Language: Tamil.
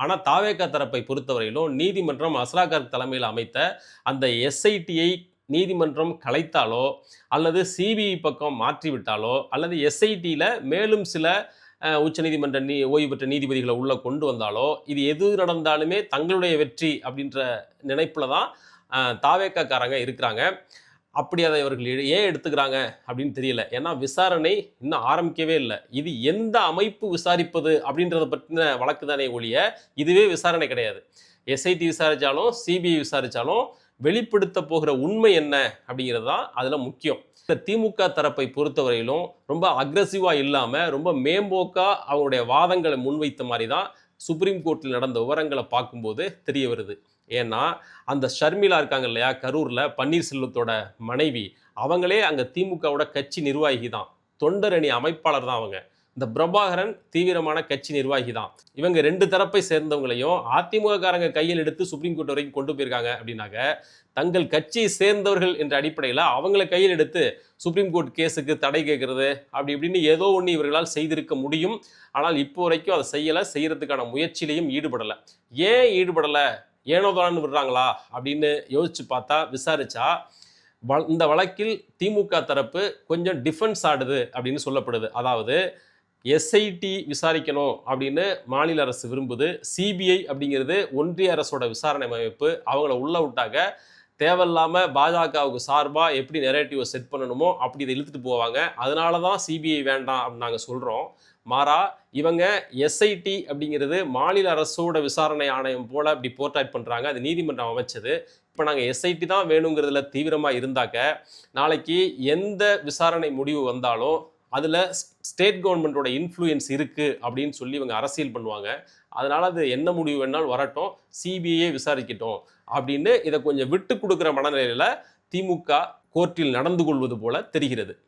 ஆனால் தாவேகா தரப்பை பொறுத்தவரையிலும் நீதிமன்றம் அஸ்ராகார் தலைமையில் அமைத்த அந்த எஸ்ஐடியை நீதிமன்றம் கலைத்தாலோ அல்லது சிபிஐ பக்கம் மாற்றிவிட்டாலோ அல்லது எஸ்ஐடியில் மேலும் சில உச்சநீதிமன்ற ஓய்வு பெற்ற நீதிபதிகளை உள்ள கொண்டு வந்தாலோ இது எது நடந்தாலுமே தங்களுடைய வெற்றி அப்படின்ற நினைப்பில் தான் தாவேக்காக்காரங்க இருக்கிறாங்க. அப்படி அதை இவர்கள் ஏன் எடுத்துக்கிறாங்க அப்படின்னு தெரியல. ஏன்னா விசாரணை இன்னும் ஆரம்பிக்கவே இல்லை. இது எந்த அமைப்பு விசாரிப்பது அப்படின்றத பற்றின வழக்கு தானே ஒழிய இதுவே விசாரணை கிடையாது. எஸ்ஐடி விசாரித்தாலும் சிபிஐ விசாரித்தாலும் வெளிப்படுத்த போகிற உண்மை என்ன அப்படிங்கிறது தான் அதில் முக்கியம். இந்த திமுக தரப்பை பொறுத்தவரையிலும் ரொம்ப அக்ரெசிவாக இல்லாமல் ரொம்ப மேம்போக்காக அவங்களுடைய வாதங்களை முன்வைத்த மாதிரி தான் சுப்ரீம் கோர்ட்டில் நடந்த விவரங்களை பார்க்கும்போது தெரிய வருது. ஏன்னா அந்த ஷர்மிளா இருக்காங்க இல்லையா, கரூரில் பன்னீர்செல்வத்தோட மனைவி, அவங்களே அங்கே திமுகவோட கட்சி நிர்வாகி தான், தொண்டரணி அமைப்பாளர் தான் அவங்க. இந்த பிரபாகரன் தீவிரமான கட்சி நிர்வாகி தான். இவங்க ரெண்டு தரப்பை சேர்ந்தவங்களையும் அதிமுக காரங்க கையில் எடுத்து சுப்ரீம் கோர்ட் வரைக்கும் கொண்டு போயிருக்காங்க. அப்படின்னாக்க தங்கள் கட்சியை சேர்ந்தவர்கள் என்ற அடிப்படையில் அவங்களை கையில் எடுத்து சுப்ரீம் கோர்ட் கேஸுக்கு தடை கேட்கறது அப்படி இப்படின்னு ஏதோ ஒன்று இவர்களால் செய்திருக்க முடியும். ஆனால் இப்போ வரைக்கும் அதை செய்யறதுக்கான முயற்சியிலையும் ஈடுபடலை. ஏன் ஈடுபடலை, ஏனோதான்னு விடுறாங்களா அப்படின்னு யோசிச்சு பார்த்தா விசாரிச்சா இந்த வழக்கில் திமுக தரப்பு கொஞ்சம் டிஃபென்ஸ் ஆடுது அப்படின்னு சொல்லப்படுது. அதாவது எஸ்ஐடி விசாரிக்கணும் அப்படின்னு மாநில அரசு விரும்புது, சிபிஐ அப்படிங்கிறது ஒன்றிய அரசோட விசாரணை அமைப்பு, அவங்கள உள்ள விட்டாங்க தேவையில்லாமல் பாஜகவுக்கு சார்பாக எப்படி நெரேட்டிவை செட் பண்ணணுமோ அப்படி இதை இழுத்துட்டு போவாங்க. அதனால தான் சிபிஐ வேண்டாம் அப்படின்னு நாங்கள் சொல்கிறோம். மாறா இவங்க எஸ்ஐடி அப்படிங்கிறது மாநில அரசோட விசாரணை ஆணையம் போல் அப்படி போர்ட்ரேட் பண்ணுறாங்க. அது நீதிமன்றம் அமைச்சது. இப்போ நாங்கள் எஸ்ஐடி தான் வேணுங்கிறதுல தீவிரமாக இருந்தாக்க நாளைக்கு எந்த விசாரணை முடிவு வந்தாலும் அதில் ஸ்டேட் கவர்மெண்ட்டோட இன்ஃப்ளூயன்ஸ் இருக்குது அப்படின்னு சொல்லி இவங்க அரசியல் பண்ணுவாங்க. அதனால் அது என்ன முடிவு வேணாலும் வரட்டும், சிபிஐயே விசாரிக்கட்டும் அப்படின்னு இதை கொஞ்சம் விட்டு கொடுக்குற மனநிலையில் திமுக கோர்ட்டில் நடந்து கொள்வது போல தெரிகிறது.